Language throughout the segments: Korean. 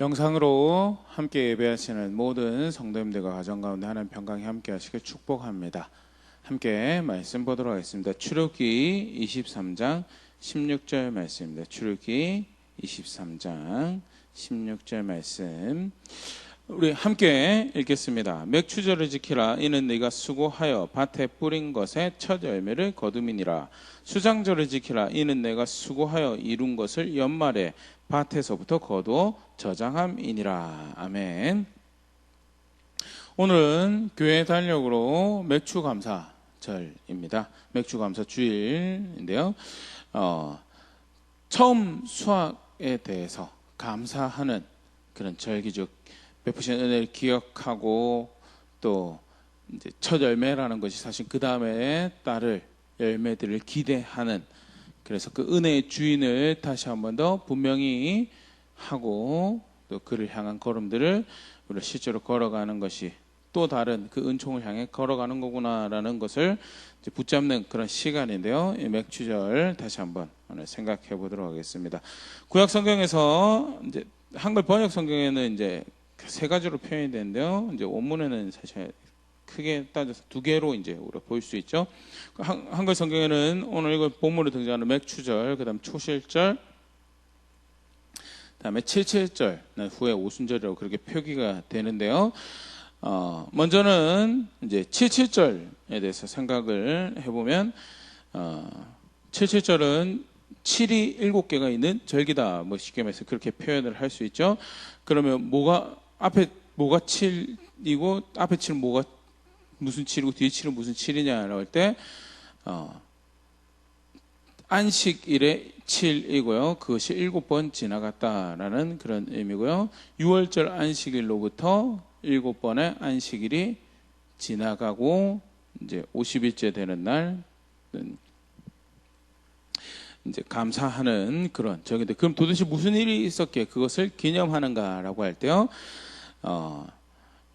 영상으로 함께 예배하시는 모든 성도님들과 가정 가운데 하나님 평강이 함께 하시길 축복합니다. 함께 말씀 보도록 하겠습니다. 출애굽기 23장 16절 말씀입니다. 출애굽기 23장 16절 말씀 우리 함께 읽겠습니다. 맥추절을 지키라. 이는 네가 수고하여 밭에 뿌린 것의 첫 열매를 거둠이니라. 수장절을 지키라. 이는 내가 수고하여 이룬 것을 연말에 밭에서부터 거두어 저장함이니라. 아멘. 오늘은 교회 달력으로 맥추감사절입니다. 맥추감사 주일인데요. 처음 수확에 대해서 감사하는 그런 절기적 베푸신 은혜를 기억하고 또 이제 첫 열매라는 것이 사실 그 다음에 따를 열매들을 기대하는, 그래서 그 은혜의 주인을 다시 한 번 더 분명히 하고 또 그를 향한 걸음들을 우리가 실제로 걸어가는 것이 또 다른 그 은총을 향해 걸어가는 거구나라는 것을 이제 붙잡는 그런 시간인데요. 이 맥추절 다시 한번 오늘 생각해 보도록 하겠습니다. 구약 성경에서 이제 한글 번역 성경에는 이제 세 가지로 표현이 되는데요. 이제 원문에는 사실 크게 따져서 두 개로 이제 우리가 볼 수 있죠. 한글 성경에는 오늘 이거 본문으로 등장하는 맥추절, 그다음 초실절, 그다음에 칠칠절, 후에 오순절이라고 그렇게 표기가 되는데요. 먼저는 이제 칠칠절에 대해서 생각을 해보면, 칠칠절은 7이 7개가 있는 절기다. 뭐 쉽게 말해서 그렇게 표현을 할 수 있죠. 그러면 앞에 뭐가 7이고 앞에 7은 뭐가 무슨 7이고 뒤에 7은 무슨 7이냐라고 할 때 안식일에 7이고요. 그것이 7번 지나갔다라는 그런 의미고요. 6월절 안식일로부터 7번의 안식일이 지나가고 이제 50일째 되는 날 이제 감사하는 그런 적인데, 그럼 도대체 무슨 일이 있었기에 그것을 기념하는가라고 할 때요.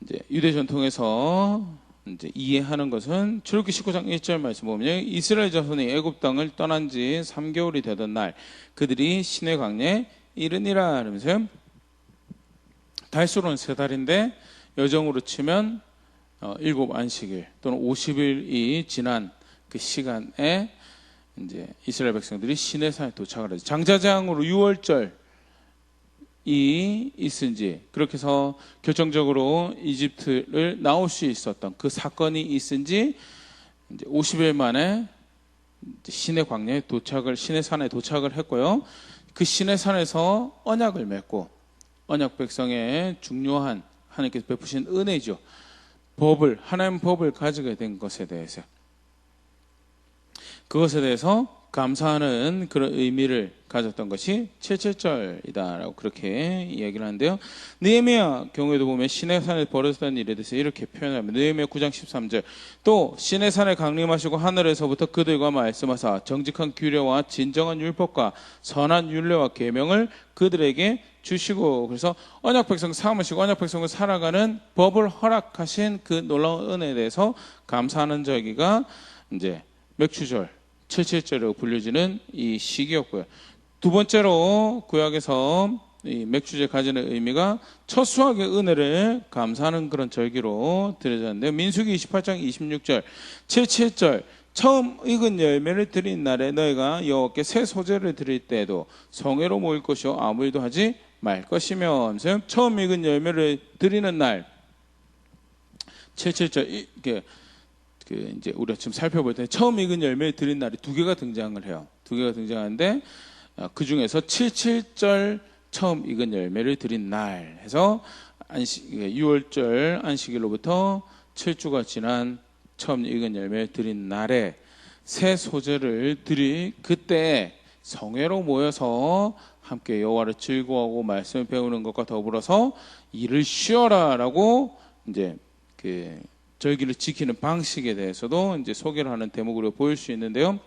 이제 유대 전통에서 이제 이해하는 것은 출애굽기 19장 1절 말씀 보면, 이스라엘 자손이 애굽 땅을 떠난 지 3개월이 되던 날 그들이 시내 광야에 이르니라 하면서, 달수로는 3달인데 여정으로 치면 7안식일 또는 50일이 지난 그 시간에 이제 이스라엘 백성들이 시내산에 도착을 하죠. 장자장으로 6월절이 있은지, 그렇게 해서 결정적으로 이집트를 나올 수 있었던 그 사건이 있은지 이제 50일 만에 시내 광야에 시내산에 도착을 했고요. 그 시내산에서 언약을 맺고, 언약 백성의 중요한 하나님께서 베푸신 은혜죠. 하나님 법을 가지게 된 것에 대해서, 그것에 대해서 감사하는 그런 의미를 가졌던 것이 칠칠절이다라고 그렇게 이야기를 하는데요. 느헤미야 경우에도 보면 시내산에 벌어졌던 일에 대해서 이렇게 표현합니다. 느헤미야 9장 13절, 또 시내산에 강림하시고 하늘에서부터 그들과 말씀하사 정직한 규례와 진정한 율법과 선한 율례와 계명을 그들에게 주시고, 그래서 언약 백성 삼으시고 언약 백성을 살아가는 법을 허락하신 그 놀라운 은혜에 대해서 감사하는 절기가 이제 맥추절, 칠칠절로 불려지는 이 시기였고요. 두 번째로 구약에서 이 맥추절 가지는 의미가 첫 수확의 은혜를 감사하는 그런 절기로 드려졌는데요. 민수기 28장 26절, 칠칠절, 처음 익은 열매를 드린 날에 너희가 여호와께 새 소재를 드릴 때에도 성회로 모일 것이요 아무 일도 하지 말 것이며, 처음 익은 열매를 드리는 날 칠칠절, 이제 우리가 지금 살펴볼 때 처음 익은 열매를 드린 날이 두 개가 등장을 해요. 두 개가 등장하는데 그 중에서 칠칠절 처음 익은 열매를 드린 날 해서 6월절 안식일로부터 7주가 지난 처음 익은 열매를 드린 날에 새 소재를 드릴 그때 성회로 모여서 함께 여호와를 즐거워하고 말씀을 배우는 것과 더불어서 일을 쉬어라라고 이제 그 절기를 지키는 방식에 대해서도 이제 소개를 하는 대목으로 보일 수 있는데요.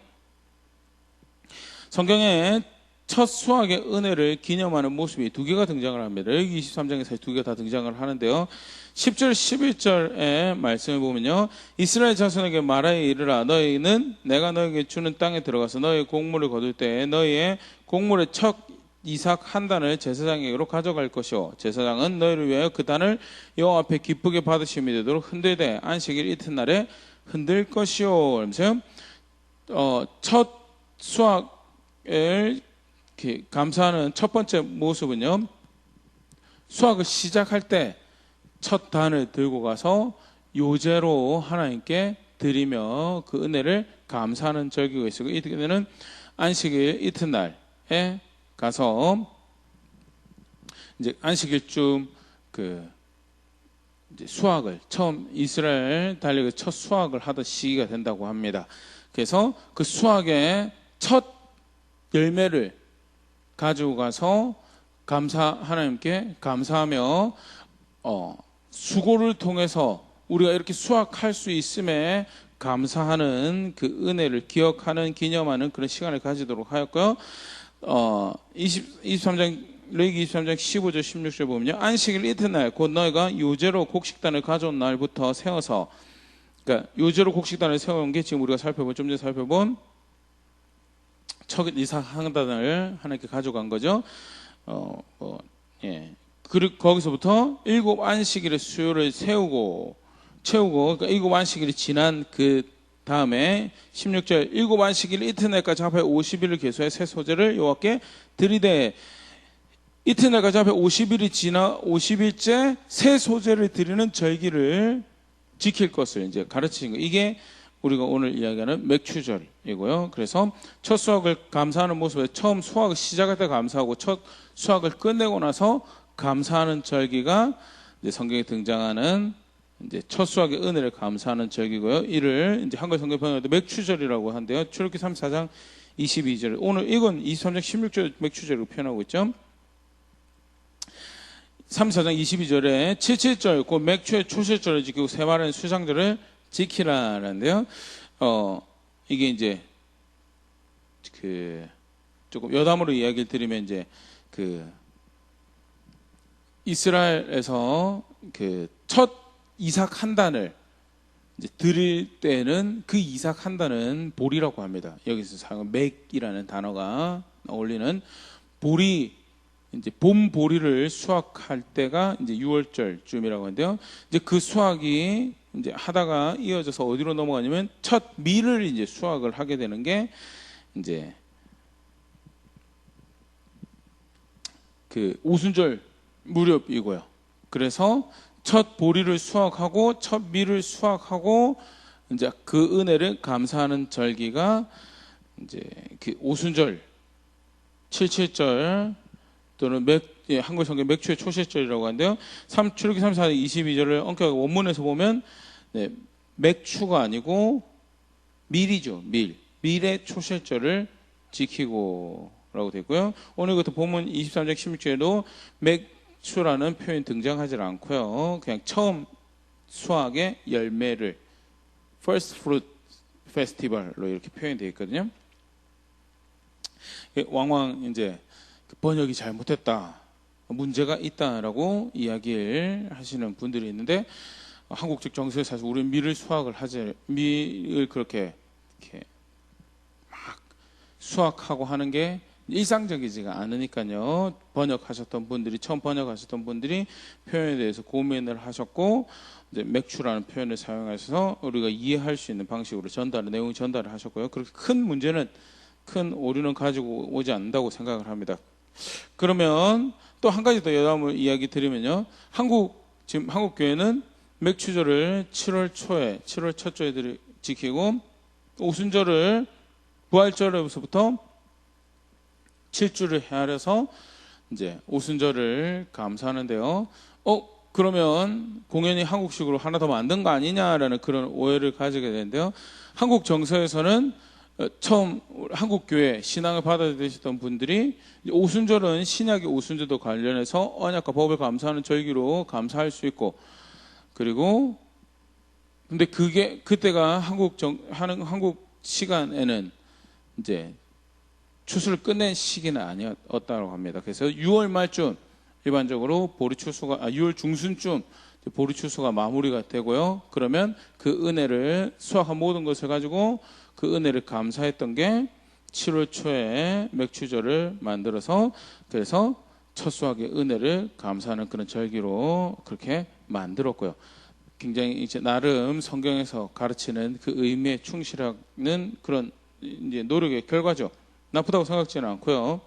성경에 첫 수확의 은혜를 기념하는 모습이 두 개가 등장을 합니다. 여기 23장에서 두 개 다 등장을 하는데요. 10절 11절의 말씀을 보면요, 이스라엘 자손에게 말하여 이르라. 너희는 내가 너희에게 주는 땅에 들어가서 너희의 곡물을 거둘 때에 너희의 곡물의 첫 이삭 한 단을 제사장에게로 가져갈 것이요 제사장은 너희를 위하여 그 단을 여호와 앞에 기쁘게 받으심이 되도록 흔들되 안식일 이튿날에 흔들 것이요. 그러면서 첫 수확을 감사하는 첫 번째 모습은요, 수확을 시작할 때 첫 단을 들고 가서 요제로 하나님께 드리며 그 은혜를 감사하는 절기가 있고, 이때는 안식일 이튿날에 가서 이제 안식일쯤 이제 수확을 처음 이스라엘 달력의 첫 수확을 하던 시기가 된다고 합니다. 그래서 그 수확의 첫 열매를 가지고 가서 하나님께 감사하며 수고를 통해서 우리가 이렇게 수확할 수 있음에 감사하는 그 은혜를 기억하는 기념하는 그런 시간을 가지도록 하였고요. 23장 레위기 23장 15절 16절 보면요, 안식일 이튿날 곧 너희가 요제로 곡식단을 가져온 날부터 세워서, 그러니까 요제로 곡식단을 세워온 게 지금 우리가 좀 전에 살펴본 첫 이삭 한 단을 하나님께 가져간 거죠. 그리고 거기서부터 7 안식일의 수요를 채우고, 그러니까 7 안식일이 지난 그 다음에 16절 7 안식일 이튿날까지 합해 50일을 계수해 새 소재를 여호와께 드리되, 이튿날까지 합해 50일이 지나 50일째 새 소재를 드리는 절기를 지킬 것을 이제 가르치신 거예요. 이게 우리가 오늘 이야기하는 맥추절이고요. 그래서 첫 수확을 감사하는 모습에 처음 수확을 시작할 때 감사하고 첫 수확을 끝내고 나서 감사하는 절기가 이제 성경에 등장하는 이제 첫 수확의 은혜를 감사하는 절기고요. 이를 이제 한글 성경 번역할 때 맥추절이라고 한대요. 출애굽기 34장 22절. 오늘 이건 23장 16절 맥추절로 표현하고 있죠. 34장 22절에 77절 곧 맥추의 초실절을 지키고 세마리는 수장절을 지키라는데요. 이게 이제 조금 여담으로 이야기를 드리면 이제 이스라엘에서 첫 이삭 한 단을 이제 드릴 때는 그 이삭 한 단은 보리라고 합니다. 여기서 사용한 맥이라는 단어가 어울리는 보리, 이제 봄 보리를 수확할 때가 이제 6월절쯤이라고 하는데요. 이제 그 수확이 이제 하다가 이어져서 어디로 넘어가냐면 첫 밀을 이제 수확을 하게 되는 게 이제 그 오순절 무렵이고요. 그래서 첫 보리를 수확하고 첫 밀을 수확하고 이제 그 은혜를 감사하는 절기가 이제 그 오순절 77절 또는 한글 성경 맥추의 초실절이라고 하는데요. 출애굽기 34장 22절을 엄격하게 원문에서 보면 맥추가 아니고 밀이죠. 밀의 초실절을 지키고 라고 되고요. 오늘 그 본문 23장 16절에도 맥추라는 표현이 등장하지 않고요. 그냥 처음 수확의 열매를 First Fruit Festival로 이렇게 표현이 되어 있거든요. 왕왕 이제 번역이 잘못됐다, 문제가 있다라고 이야기를 하시는 분들이 있는데, 한국적 정서에 사실 우리는 밀을 수확을 밀을 그렇게 이렇게 막 수확하고 하는 게 일상적이지가 않으니까요. 처음 번역하셨던 분들이 표현에 대해서 고민을 하셨고, 이제 맥추라는 표현을 사용하셔서 우리가 이해할 수 있는 방식으로 내용 전달을 하셨고요. 그렇게 큰 오류는 가지고 오지 않는다고 생각을 합니다. 그러면 또 한 가지 더 여담을 이야기 드리면요. 지금 한국 교회는 맥추절을 7월 첫 주에 지키고, 오순절을 부활절에서부터 7주를 헤아려서 이제 오순절을 감사하는데요. 그러면 공연이 한국식으로 하나 더 만든 거 아니냐라는 그런 오해를 가지게 되는데요. 한국 정서에서는 처음 한국 교회 신앙을 받아들이셨던 분들이 오순절은 신약의 오순절도 관련해서 언약과 법을 감사하는 절기로 감사할 수 있고, 그리고 근데 그때가 한국 시간에는 이제 추수를 끝낸 시기는 아니었다고 합니다. 그래서 6월 말쯤 일반적으로 6월 중순쯤 보리 추수가 마무리가 되고요. 그러면 그 은혜를 수확한 모든 것을 가지고 그 은혜를 감사했던 게 7월 초에 맥추절을 만들어서 그래서 첫 수확의 은혜를 감사하는 그런 절기로 그렇게 만들었고요. 굉장히 이제 나름 성경에서 가르치는 그 의미에 충실하는 그런 이제 노력의 결과죠. 나쁘다고 생각지는 않고요.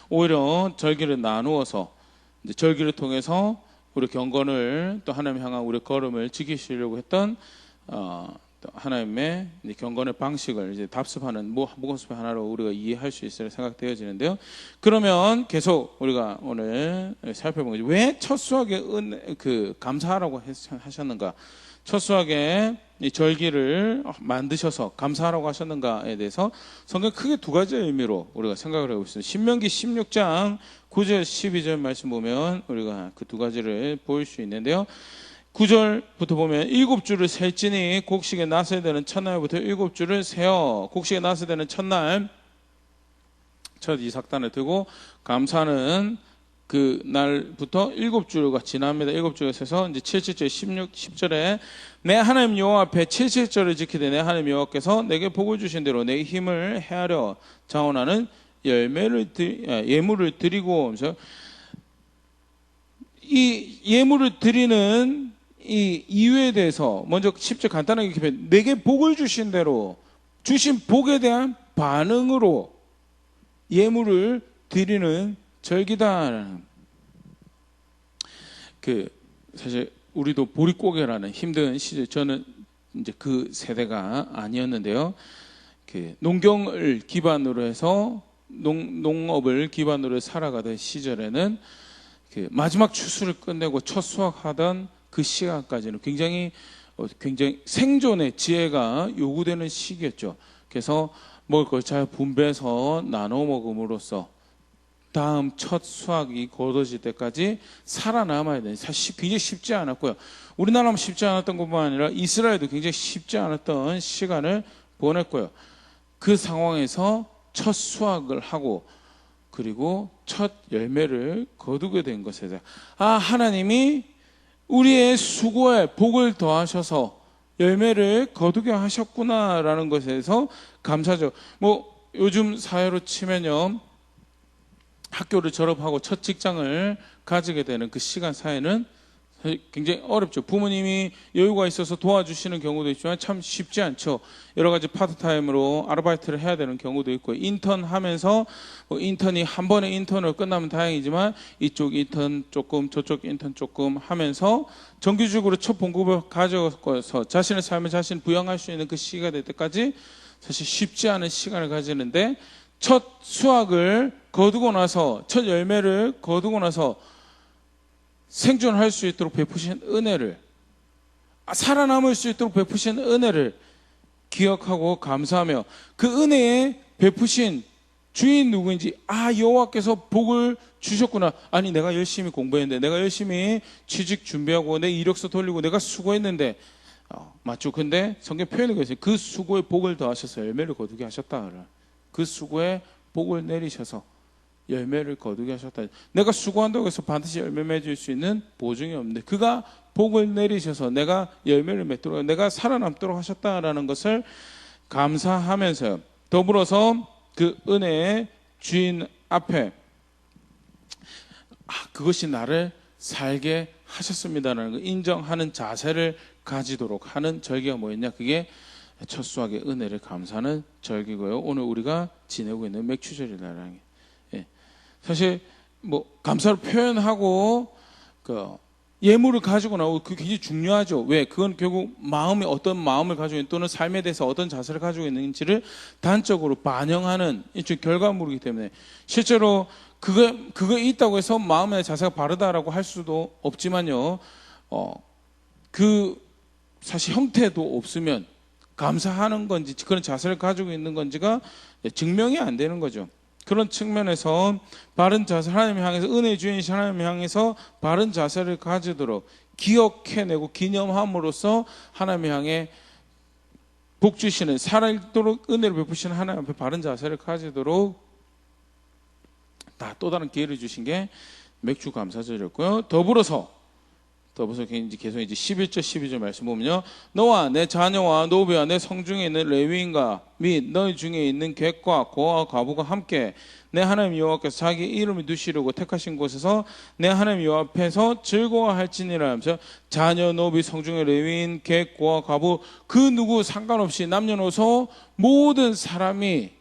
오히려 절기를 나누어서 이제 절기를 통해서 우리 경건을 또 하나님 향한 우리 걸음을 지키시려고 했던 또 하나님의 이제 경건의 방식을 이제 답습하는 모범습의 하나로 우리가 이해할 수 있을 생각되어지는데요. 그러면 계속 우리가 오늘 살펴본 거죠. 왜 첫 수확에 그 감사하라고 하셨는가? 첫 수확에 이 절기를 만드셔서 감사하라고 하셨는가에 대해서 성경 크게 두 가지의 의미로 우리가 생각을 하고 있습니다. 신명기 16장 9절 12절 말씀 보면 우리가 그 두 가지를 보일 수 있는데요. 9절부터 보면 7주를 셀지니 곡식에 나서야 되는 첫날부터 7주를 세어 곡식에 나서야 되는 첫날 첫 이삭단을 들고 감사는 그 날부터 7주가 지납니다. 7주가 세서 이제 7절째 10절에 내 하나님 여호와 앞에 7절을 지키되 내 하나님 여호와께서 내게 복을 주신 대로 내 힘을 헤아려 자원하는 예물을 드리고 이 예물을 드리는 이 이유에 대해서 먼저 10절 간단하게 기록해 내게 복을 주신 대로 주신 복에 대한 반응으로 예물을 드리는 절기다라는 그 사실 우리도 보릿고개라는 힘든 시절 저는 이제 그 세대가 아니었는데요. 그 농경을 기반으로 해서 농업을 기반으로 살아가던 시절에는 그 마지막 추수를 끝내고 첫 수확하던 그 시간까지는 굉장히 생존의 지혜가 요구되는 시기였죠. 그래서 먹을 걸 잘 분배해서 나눠 먹음으로써 다음 첫 수확이 거둬질 때까지 살아남아야 되는 사실 굉장히 쉽지 않았고요. 우리나라만 쉽지 않았던 것뿐만 아니라 이스라엘도 굉장히 쉽지 않았던 시간을 보냈고요. 그 상황에서 첫 수확을 하고 그리고 첫 열매를 거두게 된 것에 대해 하나님이 우리의 수고에 복을 더하셔서 열매를 거두게 하셨구나라는 것에 대해서 감사죠. 요즘 사회로 치면요. 학교를 졸업하고 첫 직장을 가지게 되는 그 시간 사이는 굉장히 어렵죠. 부모님이 여유가 있어서 도와주시는 경우도 있지만 참 쉽지 않죠. 여러 가지 파트타임으로 아르바이트를 해야 되는 경우도 있고 인턴 하면서 인턴이 한 번에 인턴을 끝나면 다행이지만 이쪽 인턴 조금 저쪽 인턴 조금 하면서 정규직으로 첫 봉급을 가져서 자신의 삶을 자신 부양할 수 있는 그 시기가 될 때까지 사실 쉽지 않은 시간을 가지는데 첫 수확을 거두고 나서 첫 열매를 거두고 나서 생존할 수 있도록 베푸신 은혜를 살아남을 수 있도록 베푸신 은혜를 기억하고 감사하며 그 은혜에 베푸신 주인 누구인지 여호와께서 복을 주셨구나. 아니 내가 열심히 공부했는데 내가 열심히 취직 준비하고 내 이력서 돌리고 내가 수고했는데 맞죠. 근데 성경 표현이 그랬어요. 그 수고에 복을 더하셔서 열매를 거두게 하셨다. 그 수고에 복을 내리셔서 열매를 거두게 하셨다. 내가 수고한다고 해서 반드시 열매 맺을 수 있는 보증이 없는데 그가 복을 내리셔서 내가 열매를 맺도록 내가 살아남도록 하셨다라는 것을 감사하면서 더불어서 그 은혜의 주인 앞에 그것이 나를 살게 하셨습니다라는 걸 인정하는 자세를 가지도록 하는 절기가 뭐였냐? 그게 첫 수확의 은혜를 감사하는 절기고요. 오늘 우리가 지내고 있는 맥추절이라는 게 사실 감사를 표현하고 그 예물을 가지고 나오고 그게 굉장히 중요하죠. 왜? 그건 결국 마음에 어떤 마음을 가지고 있는 또는 삶에 대해서 어떤 자세를 가지고 있는지를 단적으로 반영하는 일종의 결과물이기 때문에 실제로 그거 있다고 해서 마음의 자세가 바르다라고 할 수도 없지만요. 그 사실 형태도 없으면 감사하는 건지 그런 자세를 가지고 있는 건지가 증명이 안 되는 거죠. 그런 측면에서 바른 자세, 하나님 향해서 은혜의 주인이신 하나님 향해서 바른 자세를 가지도록 기억해내고 기념함으로써 하나님 향해 복 주시는 살아있도록 은혜를 베푸시는 하나님 앞에 바른 자세를 가지도록 또 다른 기회를 주신 게 맥주 감사절이었고요. 더불어서 더불어서 이제 계속 이제 11절 12절 말씀 보면요, 너와 내 자녀와 노비와 내 성중에 있는 레위인과 및 너희 중에 있는 객과 고와 과부가 함께 내 하나님 여호와께서 자기 이름을 두시려고 택하신 곳에서 내 하나님 여호와 앞에서 즐거워할지니라 하면서 자녀 노비 성중의 레위인 객 고와 과부 그 누구 상관없이 남녀노소 모든 사람이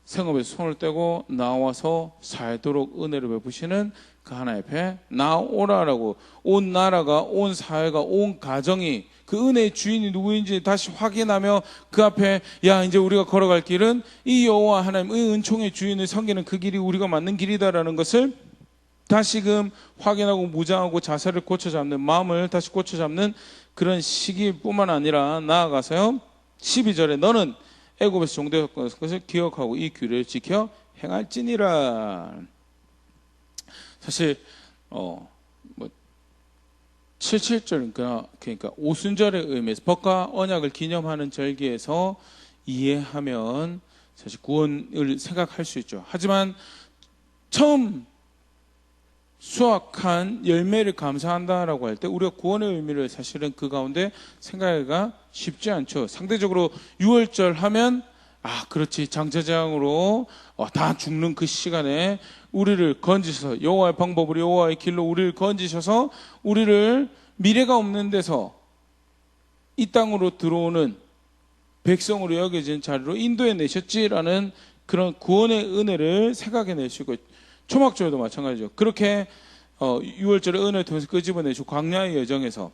생업에서 손을 떼고 나와서 살도록 은혜를 베푸시는 그 하나님 앞에 나오라라고, 온 나라가, 온 사회가, 온 가정이 그 은혜의 주인이 누구인지 다시 확인하며 그 앞에, 야, 이제 우리가 걸어갈 길은 이 여호와 하나님의 은총의 주인을 섬기는 그 길이 우리가 맞는 길이다라는 것을 다시금 확인하고 무장하고 자세를 고쳐잡는, 마음을 다시 고쳐잡는 그런 시기뿐만 아니라 나아가서요, 12절에 너는 애굽에서 종되었던 것을 기억하고 이 규례를 지켜 행할지니라. 사실 77절, 그러니까 오순절의 의미에서 법과 언약을 기념하는 절기에서 이해하면 사실 구원을 생각할 수 있죠. 하지만 처음 수확한 열매를 감사한다라고 할 때 우리가 구원의 의미를 사실은 그 가운데 생각하기가 쉽지 않죠. 상대적으로 6월절 하면 그렇지, 장차장으로 다 죽는 그 시간에 우리를 건지셔서 여호와의 방법으로 여호와의 길로 우리를 건지셔서 우리를 미래가 없는 데서 이 땅으로 들어오는 백성으로 여겨진 자리로 인도해 내셨지라는 그런 구원의 은혜를 생각해낼 수 있고, 초막절도 마찬가지죠. 그렇게 6월절의 은혜를 통해서 끄집어내시고 광야의 여정에서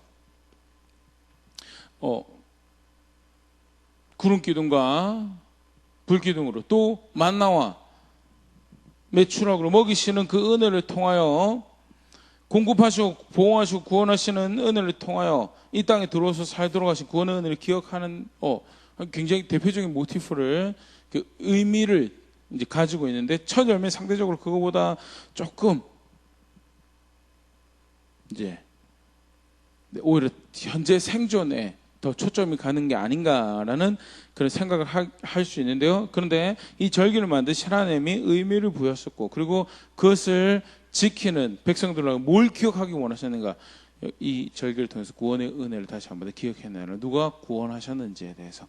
구름기둥과 불기둥으로 또 만나와 메추락으로 먹이시는 그 은혜를 통하여 공급하시고 보호하시고 구원하시는 은혜를 통하여 이 땅에 들어와서 살도록 하신 구원의 은혜를 기억하는 굉장히 대표적인 모티프를, 그 의미를 이제 가지고 있는데, 첫 열매 상대적으로 그거보다 조금 이제 오히려 현재 생존에 더 초점이 가는 게 아닌가라는 그런 생각을 할 수 있는데요. 그런데 이 절기를 만드신 하나님이 의미를 부여했었고, 그리고 그것을 지키는 백성들하고 뭘 기억하기 원하셨는가, 이 절기를 통해서 구원의 은혜를 다시 한번 더 기억해내는, 누가 구원하셨는지에 대해서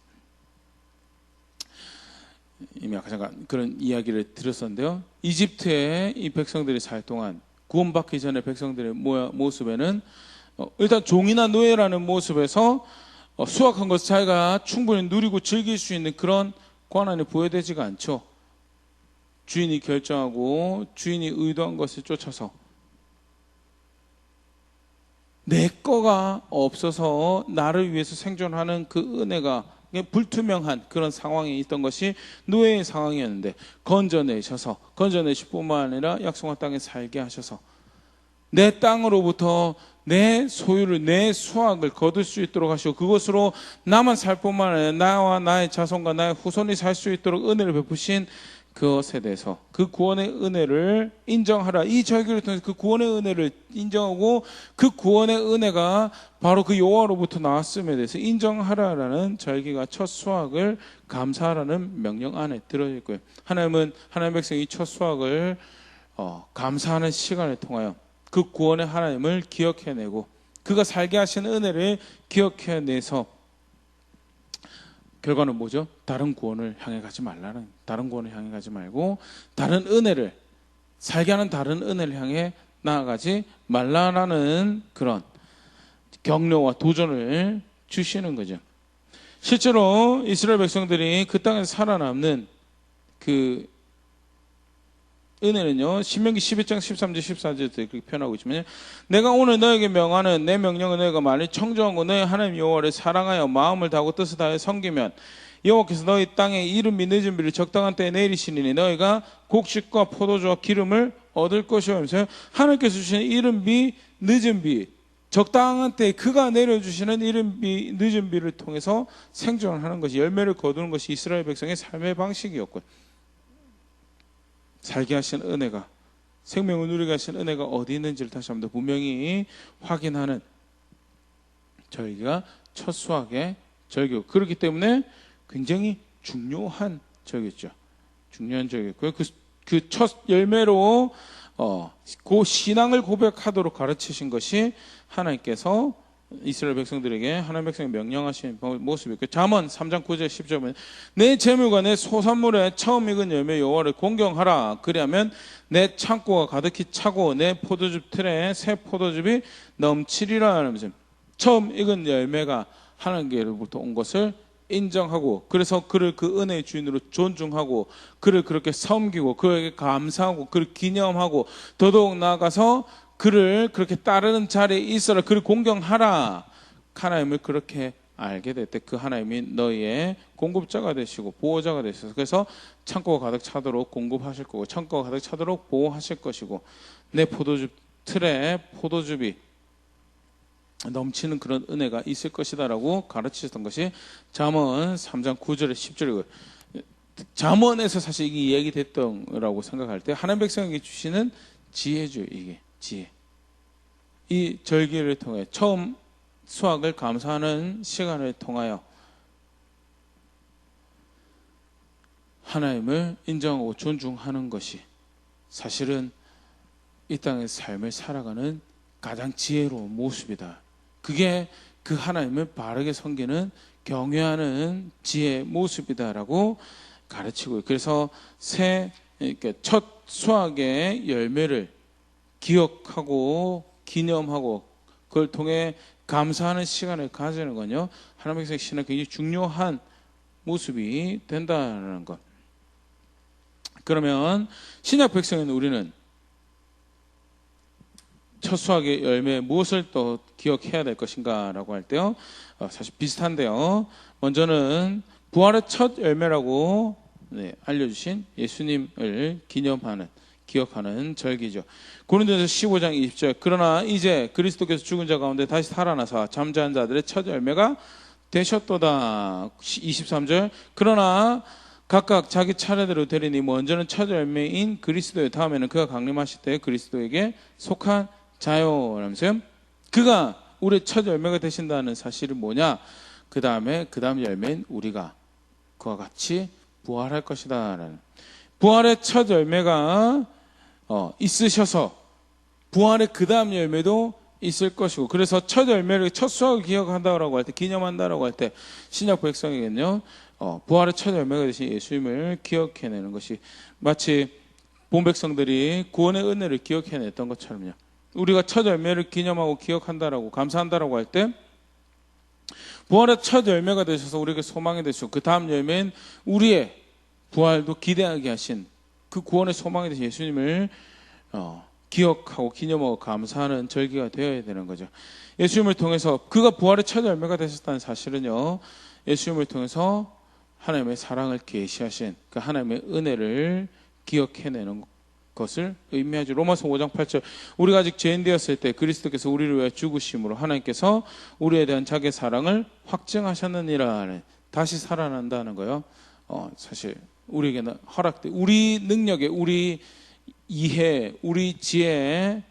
이미 아까 잠깐 그런 이야기를 들었었는데요. 이집트에 이 백성들이 살 동안, 구원받기 전에 백성들의 모습에는 일단 종이나 노예라는 모습에서 수확한 것을 자기가 충분히 누리고 즐길 수 있는 그런 권한이 부여되지가 않죠. 주인이 결정하고 주인이 의도한 것을 쫓아서 내 거가 없어서 나를 위해서 생존하는 그 은혜가 불투명한 그런 상황에 있던 것이 노예의 상황이었는데, 건져내실 뿐만 아니라 약속한 땅에 살게 하셔서 내 땅으로부터 내 소유를, 내 수확을 거둘 수 있도록 하시고, 그것으로 나만 살 뿐만 아니라 나와 나의 자손과 나의 후손이 살 수 있도록 은혜를 베푸신 그것에 대해서, 그 구원의 은혜를 인정하라. 이 절기를 통해서 그 구원의 은혜를 인정하고, 그 구원의 은혜가 바로 그 여호와로부터 나왔음에 대해서 인정하라라는 절기가 첫 수확을 감사하라는 명령 안에 들어있고요. 하나님은 하나님 백성이 첫 수확을 감사하는 시간을 통하여 그 구원의 하나님을 기억해내고, 그가 살게 하시는 은혜를 기억해내서 결과는 뭐죠? 다른 구원을 향해 가지 말라는, 다른 구원을 향해 가지 말고 다른 은혜를, 살게 하는 다른 은혜를 향해 나아가지 말라라는 그런 격려와 도전을 주시는 거죠. 실제로 이스라엘 백성들이 그 땅에서 살아남는 그 은혜는요, 신명기 12장 13절 14절에 그렇게 표현하고 있지만요, 내가 오늘 너에게 명하는 내 명령을 너희가 많이 청정하고 너희 하나님 여호와를 사랑하여 마음을 다하고 뜻을 다하여 섬기면 여호와께서 너희 땅에 이른비 늦은 비를 적당한 때에 내리시니 너희가 곡식과 포도주와 기름을 얻을 것이요 하면서, 하나님께서 주시는 이른비 늦은 비, 적당한 때에 그가 내려주시는 이른비 늦은 비를 통해서 생존을 하는 것이, 열매를 거두는 것이 이스라엘 백성의 삶의 방식이었고요. 살게 하신 은혜가, 생명을 누리게 하신 은혜가 어디 있는지를 다시 한번 분명히 확인하는 절기가 첫 수확의 절기고, 그렇기 때문에 굉장히 중요한 절기였죠. 중요한 절기였고요. 그 첫 열매로 그 신앙을 고백하도록 가르치신 것이 하나님께서 이스라엘 백성들에게 하나님 백성이 명령하신 모습이 있고, 잠언 3장 9절 10절 보면 내 재물과 내 소산물에 처음 익은 열매 여호와를 공경하라. 그리하면 내 창고가 가득히 차고 내 포도즙 틀에 새 포도즙이 넘치리라 하면서 처음 익은 열매가 하나님께로부터 온 것을 인정하고, 그래서 그를 그 은혜의 주인으로 존중하고, 그를 그렇게 섬기고, 그에게 감사하고, 그를 기념하고, 더더욱 나아가서 그를 그렇게 따르는 자리에 있어라, 그를 공경하라. 하나님을 그렇게 알게 될 때 그 하나님이 너희의 공급자가 되시고 보호자가 되셔서, 그래서 창고가 가득 차도록 공급하실 거고, 창고가 가득 차도록 보호하실 것이고, 내 포도즙 틀에 포도즙이 넘치는 그런 은혜가 있을 것이다라고 가르치셨던 것이 잠언 3장 9절에 10절이고요. 잠언에서 사실 이게 얘기됐던 거라고 생각할 때 하나님 백성에게 주시는 지혜죠. 이게 지혜. 이 절기를 통해 처음 수확을 감사하는 시간을 통하여 하나님을 인정하고 존중하는 것이 사실은 이 땅의 삶을 살아가는 가장 지혜로운 모습이다. 그게 그 하나님을 바르게 섬기는 경외하는 지혜의 모습이다라고 가르치고, 그래서 첫 수확의 열매를 기억하고 기념하고 그걸 통해 감사하는 시간을 가지는 건요, 하나님의 백성의 신앙에 굉장히 중요한 모습이 된다는 것. 그러면 신약 백성인 우리는 첫 수확의 열매 무엇을 또 기억해야 될 것인가 라고 할 때요, 사실 비슷한데요. 먼저는 부활의 첫 열매라고 알려주신 예수님을 기억하는 절기죠. 고린도전서 15장 20절 그러나 이제 그리스도께서 죽은 자 가운데 다시 살아나사 잠자는 자들의 첫 열매가 되셨도다. 23절 그러나 각각 자기 차례대로 되리니 먼저는 첫 열매인 그리스도의 다음에는 그가 강림하실 때 그리스도에게 속한 자요 라면서요. 그가 우리의 첫 열매가 되신다는 사실은 뭐냐? 그 다음 열매인 우리가 그와 같이 부활할 것이다 라는, 부활의 첫 열매가 있으셔서 부활의 그 다음 열매도 있을 것이고, 그래서 첫 열매를 첫 수확을 기억한다고 할 때, 기념한다고 할 때 신약 백성에게는요, 부활의 첫 열매가 되신 예수님을 기억해내는 것이 마치 본 백성들이 구원의 은혜를 기억해냈던 것처럼요, 우리가 첫 열매를 기념하고 기억한다라고 감사한다라고 할 때 부활의 첫 열매가 되셔서 우리에게 소망이 되시고, 그 다음 열매는 우리의 부활도 기대하게 하신 그 구원의 소망이 되신 예수님을 기억하고 기념하고 감사하는 절기가 되어야 되는 거죠. 예수님을 통해서 그가 부활의 첫 열매가 되셨다는 사실은요, 예수님을 통해서 하나님의 사랑을 계시하신 그 하나님의 은혜를 기억해내는 것을 의미하죠. 로마서 5장 8절 우리가 아직 죄인 되었을 때 그리스도께서 우리를 위해 죽으심으로 하나님께서 우리에 대한 자기의 사랑을 확증하셨느니라. 다시 살아난다는 거요, 사실 우리에게는 허락돼, 우리 능력에, 우리 이해, 우리 지혜에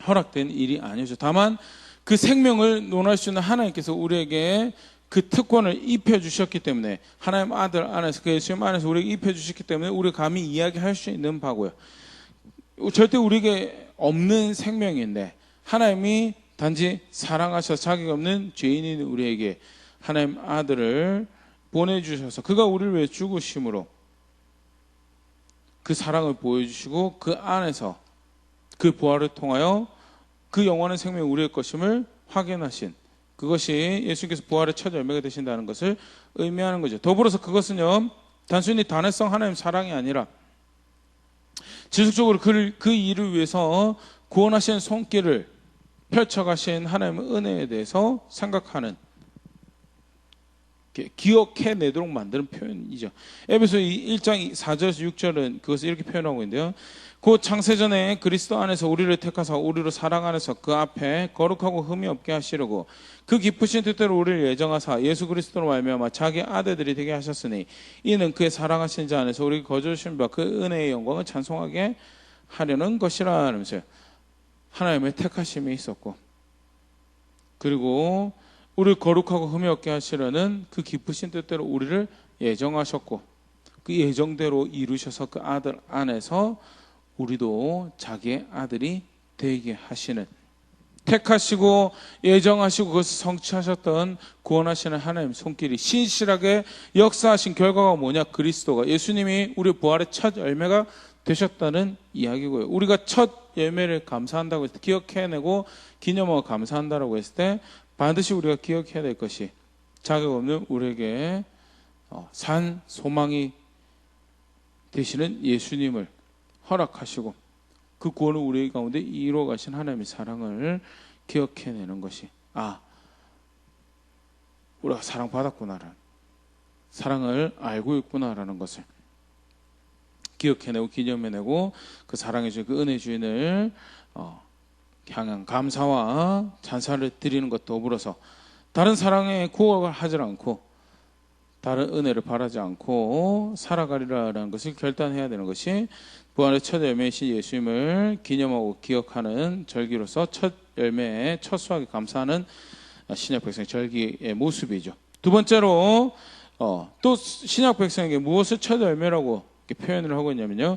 허락된 일이 아니죠. 다만 그 생명을 논할 수 있는 하나님께서 우리에게 그 특권을 입혀주셨기 때문에, 하나님 아들 안에서, 그 예수님 안에서 우리에게 입혀주셨기 때문에 우리가 감히 이야기할 수 있는 바고요. 절대 우리에게 없는 생명인데 하나님이 단지 사랑하셔서 자기가 없는 죄인인 우리에게 하나님 아들을 보내주셔서 그가 우리를 위해 죽으심으로 그 사랑을 보여주시고, 그 안에서 그 부활을 통하여 그 영원한 생명이 우리의 것임을 확인하신, 그것이 예수님께서 부활의 첫 열매가 되신다는 것을 의미하는 거죠. 더불어서 그것은요, 단순히 단회성 하나님 사랑이 아니라 지속적으로 그 일을 위해서 구원하신 손길을 펼쳐가신 하나님의 은혜에 대해서 생각하는, 기억해내도록 만드는 표현이죠. 에베소 1장 4절에서 6절은 그것을 이렇게 표현하고 있는데요. 곧 창세전에 그리스도 안에서 우리를 택하사 우리로 사랑 안에서 그 앞에 거룩하고 흠이 없게 하시려고 그 기쁘신 뜻대로 우리를 예정하사 예수 그리스도로 말미암아 자기 아들들이 되게 하셨으니 이는 그의 사랑하신 자 안에서 우리가 거저주신 바 그 은혜의 영광을 찬송하게 하려는 것이라 하면서요. 하나님의 택하심이 있었고, 그리고 우리를 거룩하고 흠이 없게 하시려는 그 기쁘신 뜻대로 우리를 예정하셨고, 그 예정대로 이루셔서 그 아들 안에서 우리도 자기의 아들이 되게 하시는, 택하시고 예정하시고 그것을 성취하셨던 구원하시는 하나님 손길이 신실하게 역사하신 결과가 뭐냐? 그리스도가, 예수님이 우리 부활의 첫 열매가 되셨다는 이야기고요. 우리가 첫 열매를 감사한다고 했을 때, 기억해내고 기념하고 감사한다고 했을 때 반드시 우리가 기억해야 될 것이, 자격 없는 우리에게 산 소망이 되시는 예수님을 허락하시고 그 구원을 우리 가운데 이루어 가신 하나님의 사랑을 기억해내는 것이, 우리가 사랑받았구나라는, 사랑을 알고 있구나라는 것을 기억해내고 기념해내고 그 사랑의 주인, 그 은혜 주인을 향한 감사와 찬사를 드리는 것도 더불어서 다른 사랑에 구원을 하지 않고 다른 은혜를 바라지 않고 살아가리라는 것을 결단해야 되는 것이 부활의 첫 열매이신 예수님을 기념하고 기억하는 절기로서 첫 열매의 첫 수확에 감사하는 신약 백성의 절기의 모습이죠. 두 번째로 또 신약 백성에게 무엇을 첫 열매라고 이렇게 표현을 하고 있냐면요,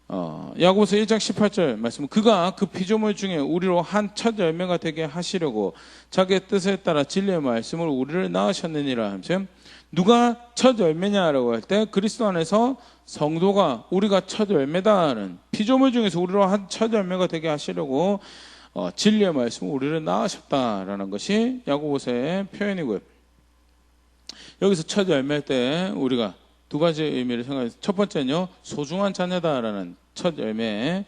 야고보서 1장 18절 말씀, 그가 그 피조물 중에 우리로 한 첫 열매가 되게 하시려고 자기의 뜻에 따라 진리의 말씀을 우리를 낳으셨느니라 하면서, 누가 첫 열매냐라고 할 때 그리스도 안에서 성도가 우리가 첫 열매다는, 피조물 중에서 우리로 한 첫 열매가 되게 하시려고 진리의 말씀을 우리를 낳으셨다라는 것이 야고보서의 표현이고요. 여기서 첫 열매일 때 우리가 두 가지 의미를 생각해서, 첫 번째는요, 소중한 자녀다라는 첫 열매,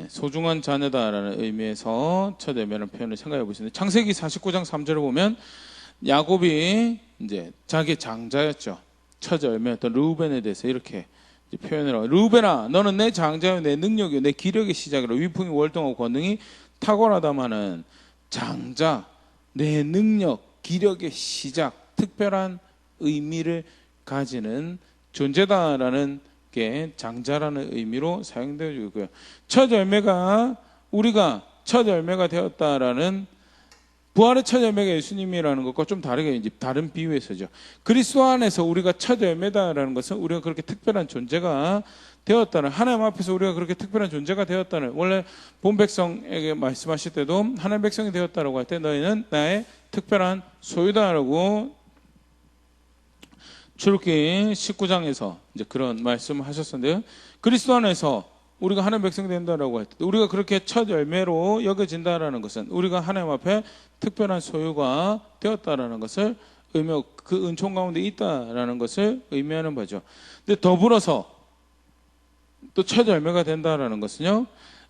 소중한 자녀다라는 의미에서 첫 열매라는 표현을 생각해 보시는데, 창세기 49장 3절을 보면 야곱이 이제 자기 장자였죠. 첫 열매였던 르우벤에 대해서 이렇게 표현을 하고, 르우벤아, 너는 내 장자요, 내 능력이요, 내 기력의 시작이라. 위풍이 월등하고 권능이 탁월하다마는 장자, 내 능력, 기력의 시작, 특별한 의미를 가지는 존재다라는 게 장자라는 의미로 사용되어 있고요. 첫 열매가, 우리가 첫 열매가 되었다라는, 부활의 첫 열매가 예수님이라는 것과 좀 다르게 이제 다른 비유에서죠. 그리스도 안에서 우리가 첫 열매다라는 것은 우리가 그렇게 특별한 존재가 되었다는, 하나님 앞에서 우리가 그렇게 특별한 존재가 되었다는, 원래 본 백성에게 말씀하실 때도 하나님 백성이 되었다라고 할 때 너희는 나의 특별한 소유다라고 출애굽기 19장에서 이제 그런 말씀을 하셨었는데요. 그리스도 안에서 우리가 하나님 백성이 된다라고 할 때, 우리가 그렇게 첫 열매로 여겨진다라는 것은 우리가 하나님 앞에 특별한 소유가 되었다라는 것을 의미하고 그 은총 가운데 있다라는 것을 의미하는 바죠. 근데 더불어서 또 첫 열매가 된다라는 것은요,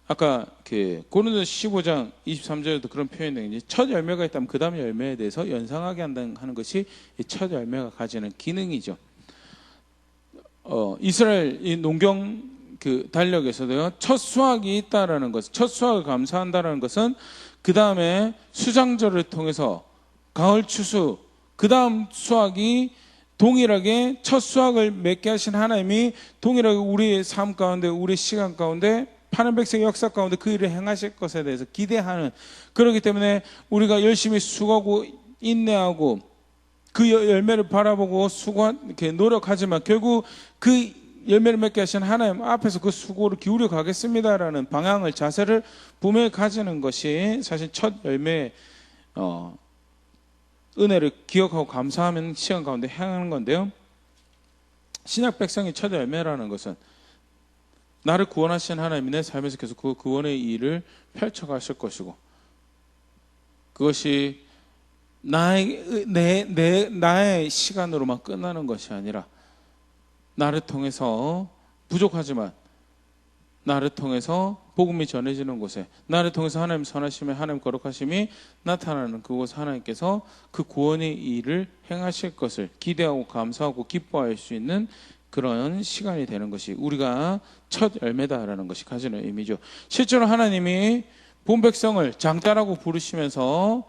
아까 그 고린도서 15장 23절에도 그런 표현이 있는데, 첫 열매가 있다면 그 다음 열매에 대해서 연상하게 한다는 하는 것이 이 첫 열매가 가지는 기능이죠. 이스라엘 이 농경 그 달력에서도요, 첫 수확이 있다라는 것, 첫 수확을 감사한다라는 것은 그 다음에 수장절을 통해서 가을 추수, 그 다음 수확이 동일하게 첫 수확을 맺게 하신 하나님이 동일하게 우리의 삶 가운데, 우리 시간 가운데, 하나님 백성의 역사 가운데 그 일을 행하실 것에 대해서 기대하는, 그렇기 때문에 우리가 열심히 수고하고 인내하고 그 열매를 바라보고 이렇게 노력하지만 결국 그 열매를 맺게 하신 하나님 앞에서 그 수고를 기울여 가겠습니다라는 방향을, 자세를 분명히 가지는 것이 사실 첫 열매의 은혜를 기억하고 감사하는 시간 가운데 행하는 건데요, 신약 백성의 첫 열매라는 것은 나를 구원하신 하나님이 내 삶에서 계속 그 구원의 일을 펼쳐가실 것이고, 그것이 나의 시간으로만 끝나는 것이 아니라 나를 통해서, 부족하지만 나를 통해서 복음이 전해지는 곳에, 나를 통해서 하나님 선하심에, 하나님 거룩하심이 나타나는 그곳, 하나님께서 그 구원의 일을 행하실 것을 기대하고 감사하고 기뻐할 수 있는 그런 시간이 되는 것이 우리가 첫 열매다라는 것이 가지는 의미죠. 실제로 하나님이 본 백성을 장자라고 부르시면서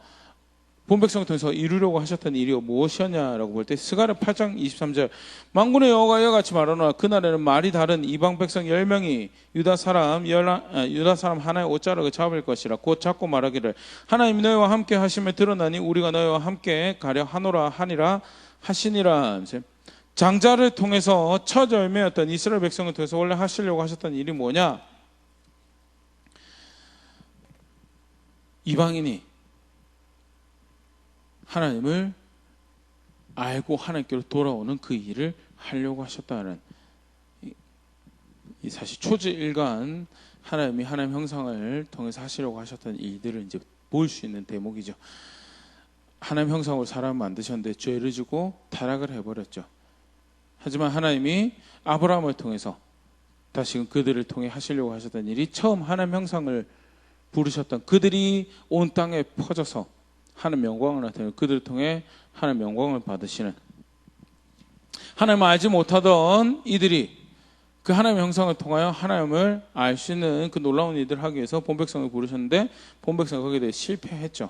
본 백성을 통해서 이루려고 하셨던 일이 무엇이었냐라고 볼 때, 스가랴 8장 23절, 만군의 여호와가 이와 같이 말하노라. 그날에는 말이 다른 이방 백성 10명이 유다 사람 하나의 옷자락을 잡을 것이라. 곧 잡고 말하기를, 하나님이 너희와 함께 하심을 들었나니 우리가 너희와 함께 가려 하노라 하니라 하시니라. 장자를 통해서 첫 열매였던 이스라엘 백성을 통해서 원래 하시려고 하셨던 일이 뭐냐? 이방인이 하나님을 알고 하나님께로 돌아오는 그 일을 하려고 하셨다는, 이 사실 초지일관 하나님이 하나님 형상을 통해서 하시려고 하셨던 일들을 이제 볼 수 있는 대목이죠. 하나님 형상으로 사람을 만드셨는데 죄를 지고 타락을 해버렸죠. 하지만 하나님이 아브라함을 통해서 다시금 그들을 통해 하시려고 하셨던 일이, 처음 하나님 형상을 부르셨던 그들이 온 땅에 퍼져서 하나님 영광을 나타내고 그들을 통해 하나님 영광을 받으시는, 하나님을 알지 못하던 이들이 그 하나님 형상을 통하여 하나님을 알 수 있는 그 놀라운 일들을 하기 위해서 본백성을 부르셨는데 본백성이 거기에 대해 실패했죠.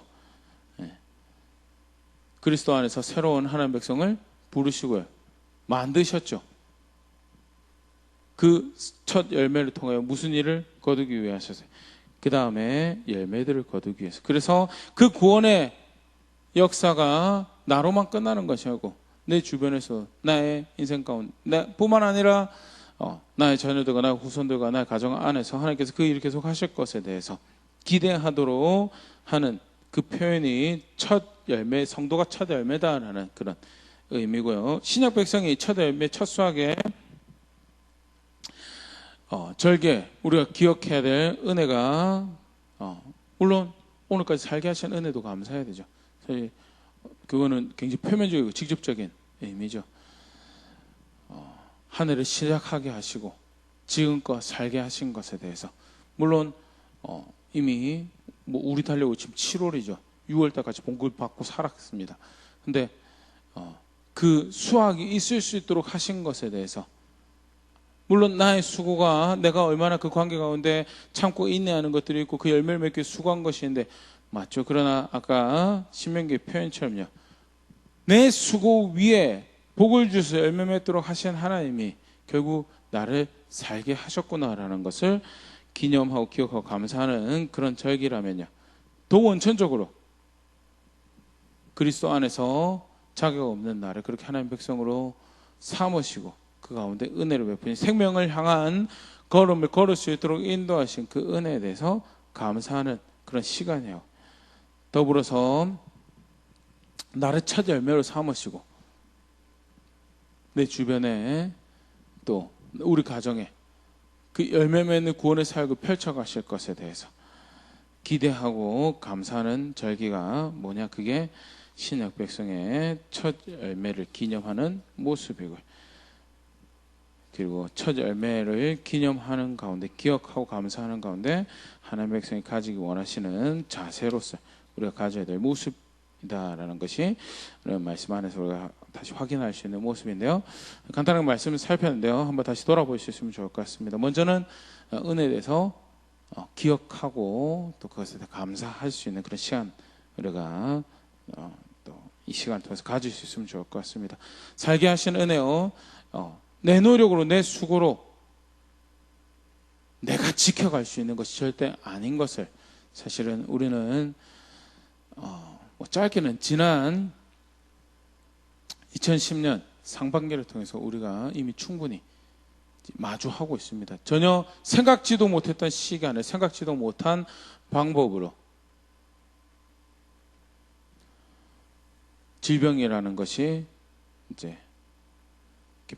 그리스도 안에서 새로운 하나님 백성을 부르시고요, 만드셨죠. 그 첫 열매를 통하여 무슨 일을 거두기 위해 하셨어요? 그 다음에 열매들을 거두기 위해서. 그래서 그 구원의 역사가 나로만 끝나는 것이 아니고 내 주변에서, 나의 인생 가운데, 뿐만 아니라 나의 자녀들과 나의 후손들과 나의 가정 안에서 하나님께서 그 일을 계속 하실 것에 대해서 기대하도록 하는 그 표현이 첫 열매, 성도가 첫 열매다라는 그런 의미고요. 신약 백성이 첫 열매, 첫 수확에 절개, 우리가 기억해야 될 은혜가, 물론 오늘까지 살게 하신 은혜도 감사해야 되죠. 사실 그거는 굉장히 표면적이고 직접적인 의미죠. 한 해를 시작하게 하시고 지금껏 살게 하신 것에 대해서, 물론 이미 우리 달려고 지금 7월이죠. 6월달까지 봉급을 받고 살았습니다. 근데 그 수확이 있을 수 있도록 하신 것에 대해서, 물론 나의 수고가, 내가 얼마나 그 관계 가운데 참고 인내하는 것들이 있고 그 열매를 맺기 위해 수고한 것이 있는데 맞죠. 그러나 아까 신명기의 표현처럼요, 내 수고 위에 복을 주셔서 열매 맺도록 하신 하나님이 결국 나를 살게 하셨구나라는 것을 기념하고 기억하고 감사하는 그런 절기라면요, 더 원천적으로 그리스도 안에서 자격 없는 나를 그렇게 하나님 백성으로 삼으시고 그 가운데 은혜를 베푸니 생명을 향한 걸음을 걸을 수 있도록 인도하신 그 은혜에 대해서 감사하는 그런 시간이에요. 더불어서 나를 첫 열매로 삼으시고 내 주변에 또 우리 가정에 그 열매 맺는 구원의 사역을 펼쳐가실 것에 대해서 기대하고 감사하는 절기가 뭐냐, 그게 신약 백성의 첫 열매를 기념하는 모습이고요. 그리고 첫 열매를 기념하는 가운데, 기억하고 감사하는 가운데 하나님 백성이 가지기 원하시는 자세로서 우리가 가져야 될 모습이다라는 것이 오늘 말씀 안에서 우리가 다시 확인할 수 있는 모습인데요. 간단하게 말씀을 살폈는데요, 한번 다시 돌아볼 수 있으면 좋을 것 같습니다. 먼저는 은혜에 대해서 기억하고 또 그것에 대해 감사할 수 있는 그런 시간, 우리가 또 이 시간을 통해서 가질 수 있으면 좋을 것 같습니다. 살게 하신 은혜요, 내 노력으로, 내 수고로 내가 지켜갈 수 있는 것이 절대 아닌 것을, 사실은 우리는 짧게는 지난 2010년 상반기를 통해서 우리가 이미 충분히 마주하고 있습니다. 전혀 생각지도 못했던 시간에 생각지도 못한 방법으로 질병이라는 것이 이제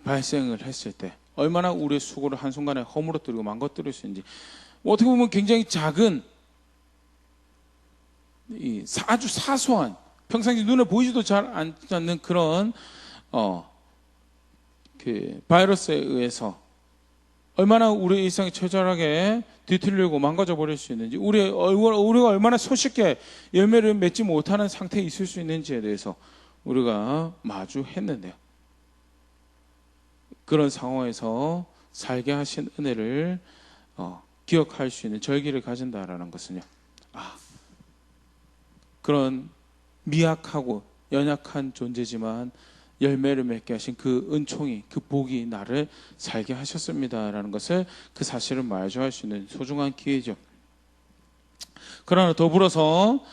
발생을 했을 때 얼마나 우리의 수고를 한순간에 허물어뜨리고 망가뜨릴 수 있는지, 어떻게 보면 굉장히 작은 아주 사소한, 평상시 눈에 보이지도 잘 않는 그런 그 바이러스에 의해서 얼마나 우리 일상이 처절하게 뒤틀리고 망가져 버릴 수 있는지, 우리가 얼마나 손쉽게 열매를 맺지 못하는 상태에 있을 수 있는지에 대해서 우리가 마주했는데요, 그런 상황에서 살게 하신 은혜를 기억할 수 있는 절기를 가진다라는 것은요, 그런 미약하고 연약한 존재지만 열매를 맺게 하신 그 은총이, 그 복이 나를 살게 하셨습니다라는 것을, 그 사실을 마주할 수 있는 소중한 기회죠. 그러나 더불어서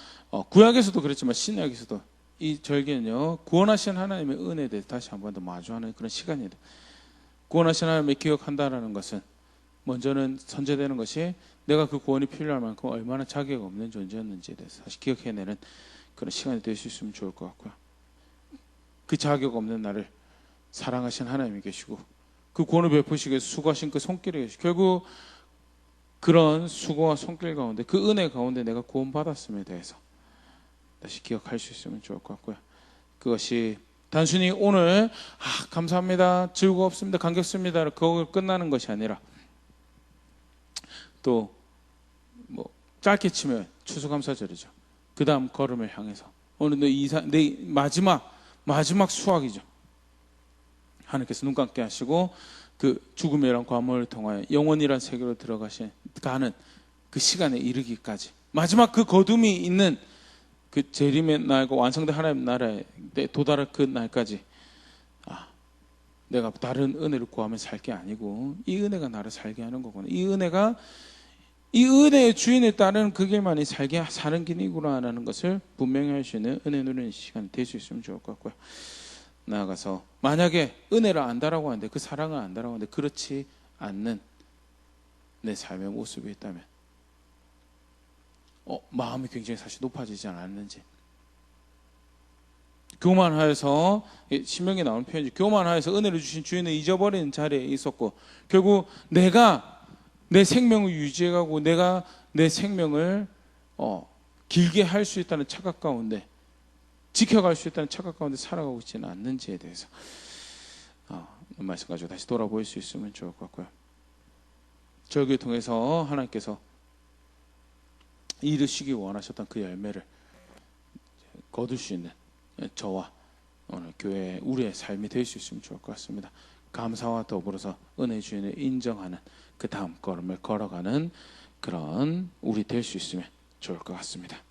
구약에서도 그랬지만 신약에서도 이 절기는요, 구원하신 하나님의 은혜에 대해서 다시 한 번 더 마주하는 그런 시간입니다. 구원하신 하나님을 기억한다라는 것은 먼저는 선제되는 것이 내가 그 구원이 필요할 만큼 얼마나 자격 없는 존재였는지에 대해서 다시 기억해내는 그런 시간이 될 수 있으면 좋을 것 같고요. 그 자격 없는 나를 사랑하신 하나님이 계시고 그 구원을 베푸시기 위해서 수고하신 그 손길이 계시고 결국 그런 수고와 손길 가운데 그 은혜 가운데 내가 구원받았음에 대해서 다시 기억할 수 있으면 좋을 것 같고요. 그것이 단순히 오늘 감사합니다, 즐거웠습니다, 감격습니다 그거 끝나는 것이 아니라 또 뭐 짧게 치면 추수감사절이죠. 그 다음 걸음을 향해서 오늘 내 마지막 수확이죠. 하나님께서 눈 감게 하시고 그 죽음이란 과물을 통하여 영원이란 세계로 가는 그 시간에 이르기까지 마지막 그 거둠이 있는 그 재림의 날과 완성된 하나님 나라에 도달할 그 날까지 내가 다른 은혜를 구하며 살 게 아니고 이 은혜가 나를 살게 하는 거구나. 이 은혜의 주인에 따른 그 길만이 사는 길이구나라는 것을 분명히 할 수 있는 은혜 누리는 시간이 될 수 있으면 좋을 것 같고요. 나아가서 만약에 은혜를 안다라고 하는데 그 사랑을 안다라고 하는데 그렇지 않는 내 삶의 모습이 있다면 마음이 굉장히 사실 높아지지 않았는지, 교만하여서 신명기에 나오는 표현이죠. 교만하여서 은혜를 주신 주인을 잊어버리는 자리에 있었고 결국 내가 내 생명을 유지해가고 내가 내 생명을 길게 할 수 있다는 착각 가운데 지켜갈 수 있다는 착각 가운데 살아가고 있지는 않는지에 대해서 말씀 가지고 다시 돌아볼 수 있으면 좋을 것 같고요. 절기를 통해서 하나님께서 이루시기 원하셨던 그 열매를 거둘 수 있는 저와 오늘 교회 우리의 삶이 될 수 있으면 좋을 것 같습니다. 감사와 더불어서 은혜 주인을 인정하는 그 다음 걸음을 걸어가는 그런 우리 될 수 있으면 좋을 것 같습니다.